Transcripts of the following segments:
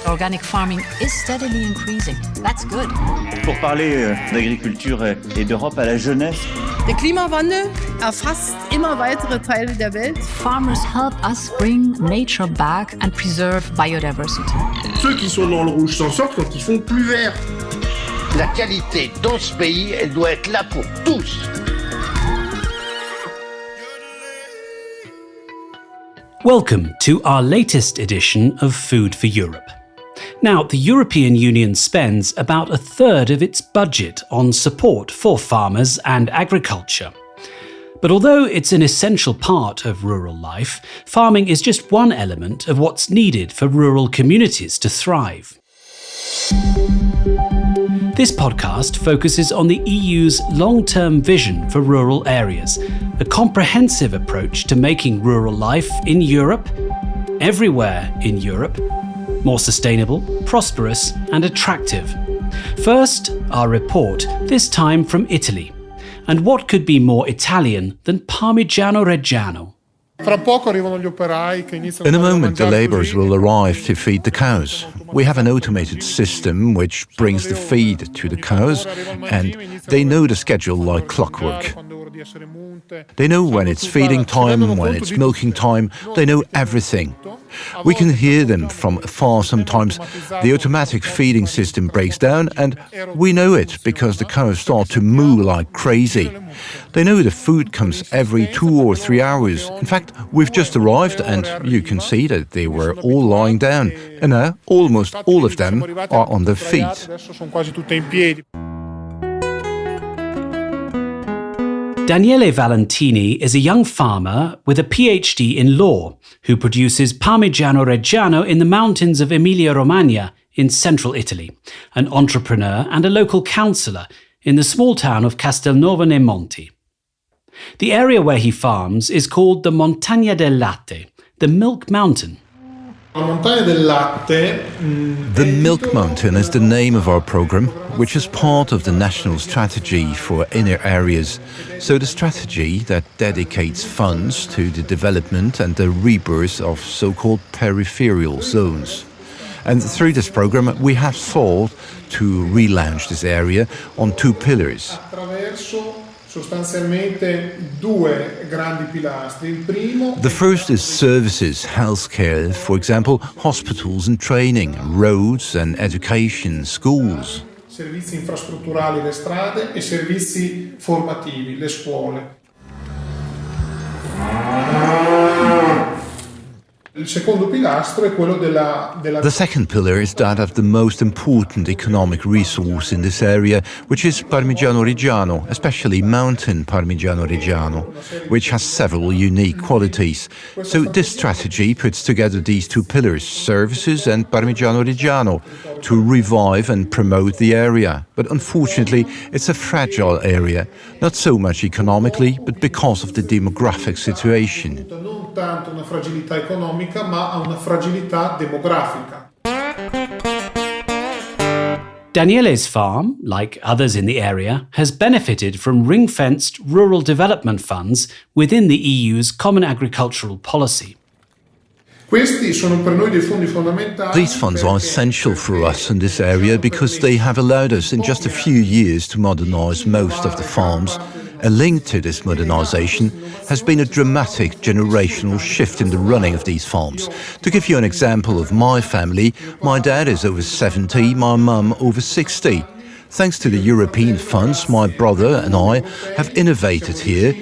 organic farming is steadily increasing. That's good. Pour parler d'agriculture et d'Europe à la jeunesse. Der Klimawandel erfasst immer weitere Teile der Welt. Farmers help us bring nature back and preserve biodiversity. Ceux qui sont dans le rouge s'en sortent quand ils font plus vert. La qualité dans ce pays, elle doit être là pour tous. Welcome to our latest edition of Food for Europe. Now, the European Union spends about a third of its budget on support for farmers and agriculture. But although it's an essential part of rural life, farming is just one element of what's needed for rural communities to thrive. This podcast focuses on the EU's long-term vision for rural areas, a comprehensive approach to making rural life in Europe, everywhere in Europe, more sustainable, prosperous and attractive. First, our report, this time from Italy. And what could be more Italian than parmigiano reggiano? In a moment, the labourers will arrive to feed the cows. We have an automated system which brings the feed to the cows, and they know the schedule like clockwork. They know when it's feeding time, when it's milking time, they know everything. We can hear them from afar sometimes. The automatic feeding system breaks down and we know it because the cows start to moo like crazy. They know the food comes every 2 or 3 hours. In fact, we've just arrived and you can see that they were all lying down. And now almost all of them are on their feet. Daniele Valentini is a young farmer with a PhD in law who produces Parmigiano Reggiano in the mountains of Emilia Romagna in central Italy, an entrepreneur and a local councillor in the small town of Castelnuovo nei Monti. The area where he farms is called the Montagna del Latte, the Milk Mountain. The Milk Mountain is the name of our programme, which is part of the national strategy for inner areas. So the strategy that dedicates funds to the development and the rebirth of so-called peripheral zones. And through this programme, we have sought to relaunch this area on 2 pillars. The first is services, healthcare, for example, hospitals and training, roads and education, schools. Servizi infrastrutturali, le strade e servizi formativi, le scuole. The second pillar is that of the most important economic resource in this area, which is Parmigiano Reggiano, especially mountain Parmigiano Reggiano, which has several unique qualities. So this strategy puts together these 2 pillars, services and Parmigiano Reggiano, to revive and promote the area. But unfortunately, it's a fragile area, not so much economically, but because of the demographic situation. Non tanto una fragilità economica, ma una fragilità demografica. Daniele's farm, like others in the area, has benefited from ring-fenced rural development funds within the EU's Common Agricultural Policy. These funds are essential for us in this area because they have allowed us in just a few years to modernise most of the farms. A link to this modernisation has been a dramatic generational shift in the running of these farms. To give you an example of my family, my dad is over 70, my mum over 60. Thanks to the European funds, my brother and I have innovated here.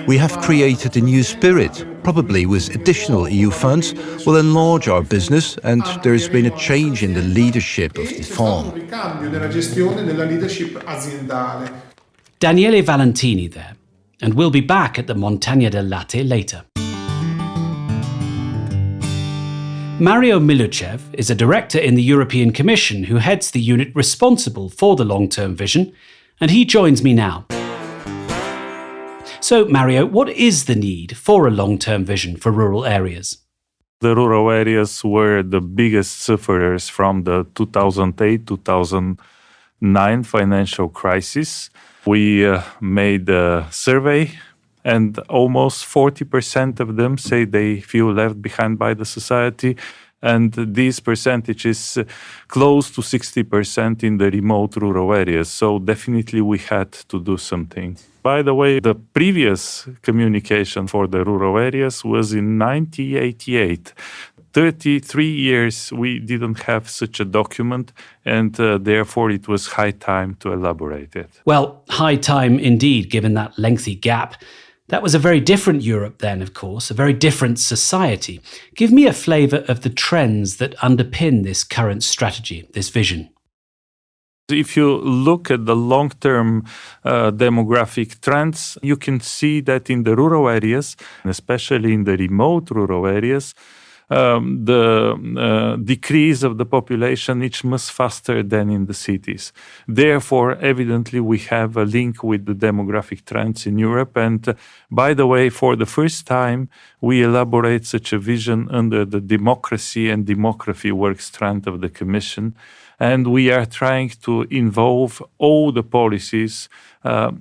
We have created a new spirit. Probably with additional EU funds, we'll enlarge our business and there's been a change in the leadership of the farm. Daniele Valentini there, and we'll be back at the Montagna del Latte later. Mario Miluchev is a director in the European Commission who heads the unit responsible for the long-term vision, and he joins me now. So, Mario, what is the need for a long-term vision for rural areas? The rural areas were the biggest sufferers from the 2008-2009 financial crisis. We made a survey and almost 40% of them say they feel left behind by the society. And this percentage is close to 60% in the remote rural areas. So definitely we had to do something. By the way, the previous communication for the rural areas was in 1988. 33 years we didn't have such a document, and therefore it was high time to elaborate it. Well, high time indeed, given that lengthy gap. That was a very different Europe then, of course, a very different society. Give me a flavour of the trends that underpin this current strategy, this vision. If you look at the long-term demographic trends, you can see that in the rural areas, especially in the remote rural areas, the decrease of the population is much faster than in the cities. Therefore, evidently, we have a link with the demographic trends in Europe. And by the way, for the first time, we elaborate such a vision under the democracy and demography work strand of the Commission. And we are trying to involve all the policies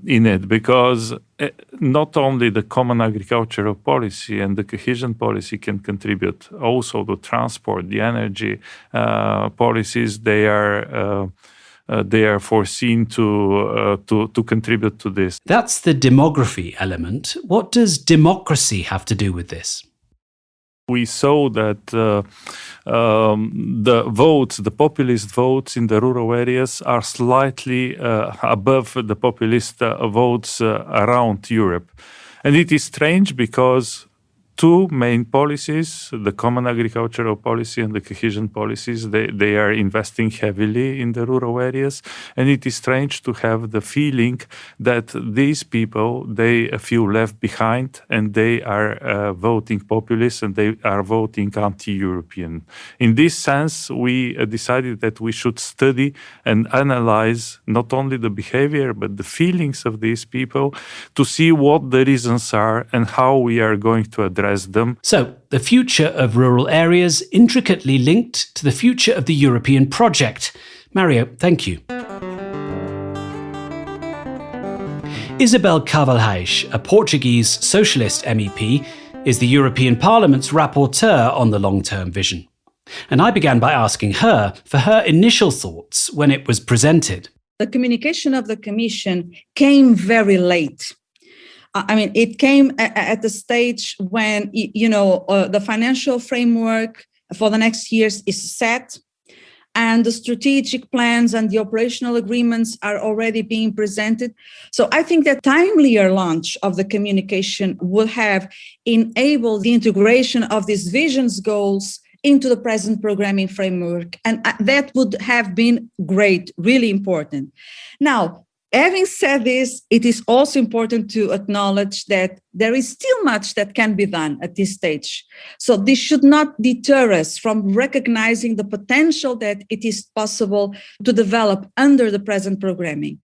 in it, because not only the common agricultural policy and the cohesion policy can contribute, also the transport, the energy policies, they are foreseen to contribute to this. That's the demography element. What does democracy have to do with this? We saw that the populist votes in the rural areas are slightly above the populist votes around Europe. And it is strange because two main policies, the common agricultural policy and the cohesion policies, they are investing heavily in the rural areas. And it is strange to have the feeling that these people, they feel left behind and they are voting populist and they are voting anti-European. In this sense, we decided that we should study and analyze not only the behavior, but the feelings of these people to see what the reasons are and how we are going to address them. So, the future of rural areas intricately linked to the future of the European project. Mario, thank you. Isabel Cavalhais, a Portuguese socialist MEP, is the European Parliament's rapporteur on the long-term vision. And I began by asking her for her initial thoughts when it was presented. The communication of the Commission came very late. It came at the stage when, the financial framework for the next years is set and the strategic plans and the operational agreements are already being presented. So I think that timelier launch of the communication will have enabled the integration of these visions goals into the present programming framework. And that would have been great, really important. Now, having said this, it is also important to acknowledge that there is still much that can be done at this stage. So this should not deter us from recognizing the potential that it is possible to develop under the present programming.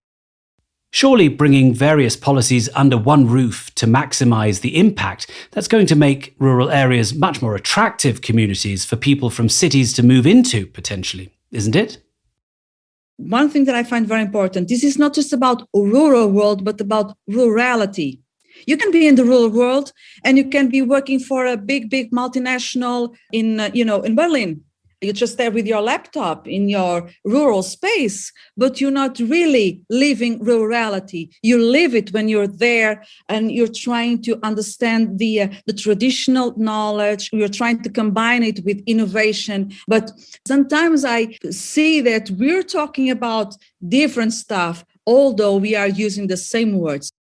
Surely bringing various policies under one roof to maximize the impact, that's going to make rural areas much more attractive communities for people from cities to move into, potentially, isn't it? One thing that I find very important, this is not just about a rural world, but about rurality. You can be in the rural world and you can be working for a big multinational in Berlin. You're just there with your laptop in your rural space, but you're not really living rurality. You live it when you're there and you're trying to understand the traditional knowledge. You're trying to combine it with innovation. But sometimes I see that we're talking about different stuff, although we are using the same words.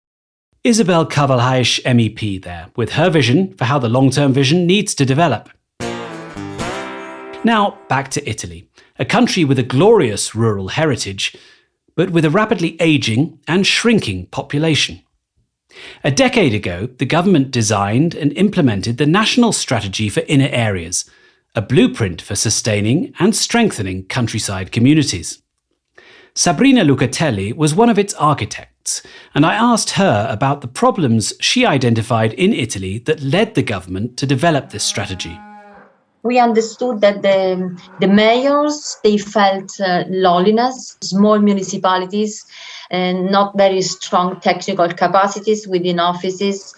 Isabel Cavalhais, MEP there, with her vision for how the long-term vision needs to develop. Now, back to Italy, a country with a glorious rural heritage, but with a rapidly ageing and shrinking population. A decade ago, the government designed and implemented the National Strategy for Inner Areas, a blueprint for sustaining and strengthening countryside communities. Sabrina Lucatelli was one of its architects, and I asked her about the problems she identified in Italy that led the government to develop this strategy. We understood that the mayors, they felt loneliness, small municipalities, and not very strong technical capacities within offices.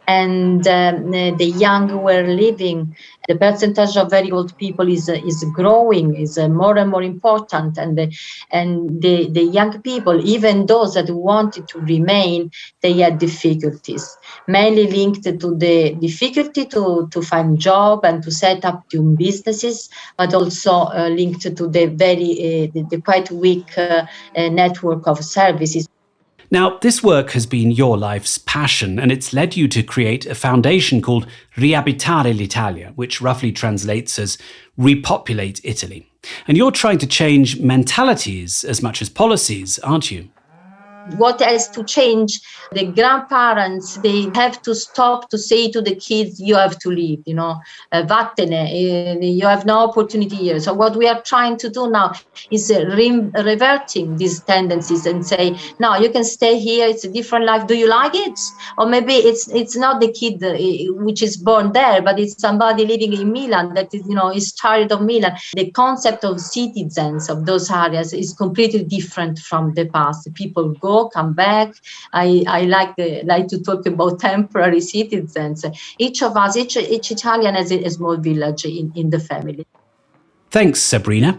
and the young who are living. The percentage of very old people is growing, is more and more important, and the young people, even those that wanted to remain, they had difficulties, mainly linked to the difficulty to find job and to set up new businesses, but also linked to the quite weak network of services. Now, this work has been your life's passion, and it's led you to create a foundation called Riabitare l'Italia, which roughly translates as repopulate Italy. And you're trying to change mentalities as much as policies, aren't you? What has to change? The grandparents, they have to stop to say to the kids, you have to leave, vattene, you have no opportunity here. So what we are trying to do now is reverting these tendencies and say, no, you can stay here, it's a different life. Do you like it? Or maybe it's not the kid which is born there, but it's somebody living in Milan that is tired of Milan. The concept of citizens of those areas is completely different from the past. People go, come back. I like to talk about temporary citizens. Each of us, each Italian has a small village in the family. Thanks, Sabrina.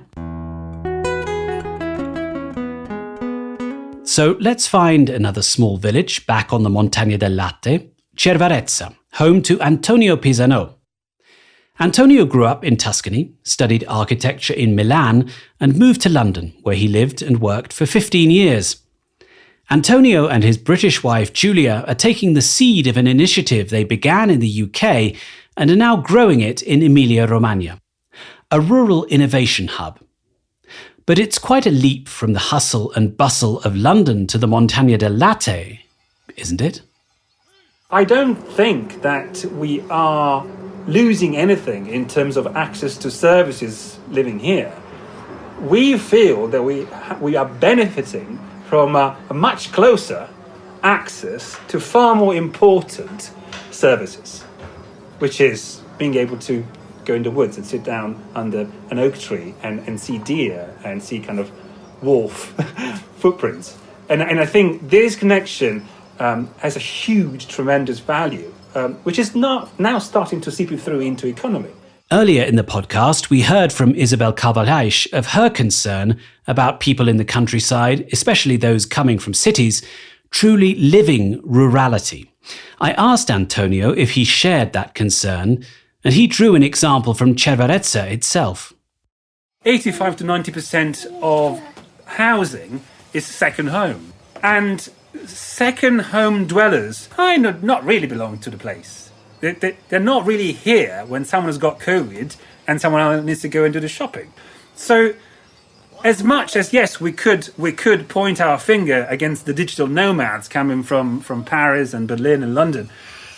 So let's find another small village back on the Montagna del Latte, Cervarezza, home to Antonio Pisano. Antonio grew up in Tuscany, studied architecture in Milan, and moved to London, where he lived and worked for 15 years. Antonio and his British wife Julia are taking the seed of an initiative they began in the UK and are now growing it in Emilia Romagna, a rural innovation hub. But it's quite a leap from the hustle and bustle of London to the Montagna del Latte, isn't it? I don't think that we are losing anything in terms of access to services living here. We feel that we are benefiting from a much closer access to far more important services, which is being able to go in the woods and sit down under an oak tree and see deer and see kind of wolf footprints. And I think this connection has a huge, tremendous value, which is now starting to seep through into economy. Earlier in the podcast, we heard from Isabel Carvalhais of her concern about people in the countryside, especially those coming from cities, truly living rurality. I asked Antonio if he shared that concern, and he drew an example from Cervarezza itself. 85 to 90% of housing is second home. And second home dwellers kind of not really belong to the place. They're not really here when someone has got COVID and someone else needs to go and do the shopping. So as much as, yes, we could point our finger against the digital nomads coming from Paris and Berlin and London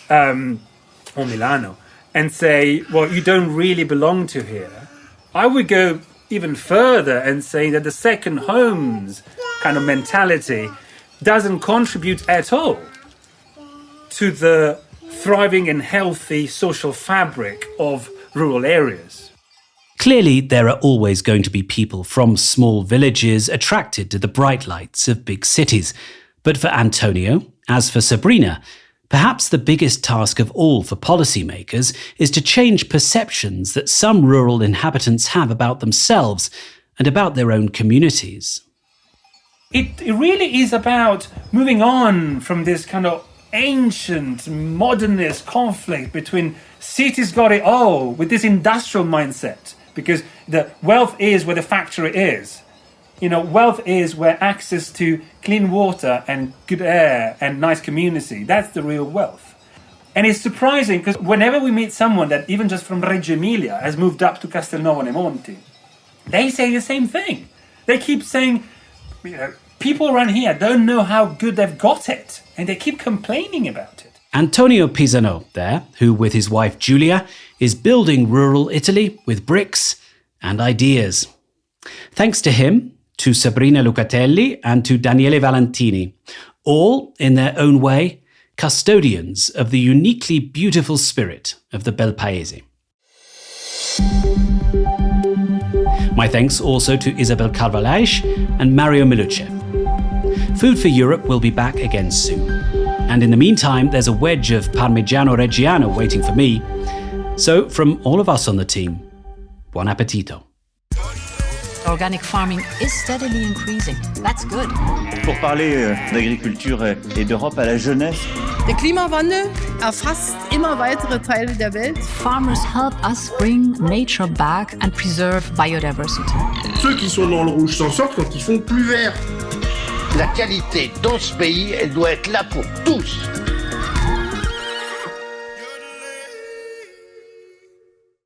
or Milano and say, well, you don't really belong to here. I would go even further and say that the second homes kind of mentality doesn't contribute at all to the thriving and healthy social fabric of rural areas. Clearly, there are always going to be people from small villages attracted to the bright lights of big cities. But for Antonio, as for Sabrina, perhaps the biggest task of all for policymakers is to change perceptions that some rural inhabitants have about themselves and about their own communities. It really is about moving on from this kind of ancient modernist conflict between cities got it all with this industrial mindset, because the wealth is where the factory is. Wealth is where access to clean water and good air and nice community, that's the real wealth. And it's surprising because whenever we meet someone that even just from Reggio Emilia has moved up to Castelnuovo nei Monti, they say the same thing. They keep saying, people around here don't know how good they've got it, and they keep complaining about it. Antonio Pisano there, who with his wife Julia is building rural Italy with bricks and ideas. Thanks to him, to Sabrina Lucatelli and to Daniele Valentini, all, in their own way, custodians of the uniquely beautiful spirit of the Bel Paese. My thanks also to Isabel Carvalhais and Mario Miluce. Food for Europe will be back again soon. And in the meantime, there's a wedge of parmigiano reggiano waiting for me. So from all of us on the team, buon appetito. Organic farming is steadily increasing. That's good. Pour parler d'agriculture et d'Europe à la jeunesse, Der Klimawandel erfasst immer weitere Teile der Welt. Farmers help us bring nature back and preserve biodiversity. Ceux qui sont dans le rouge s'en sortent quand ils font plus vert. La qualité dans ce pays, elle doit être là pour tous.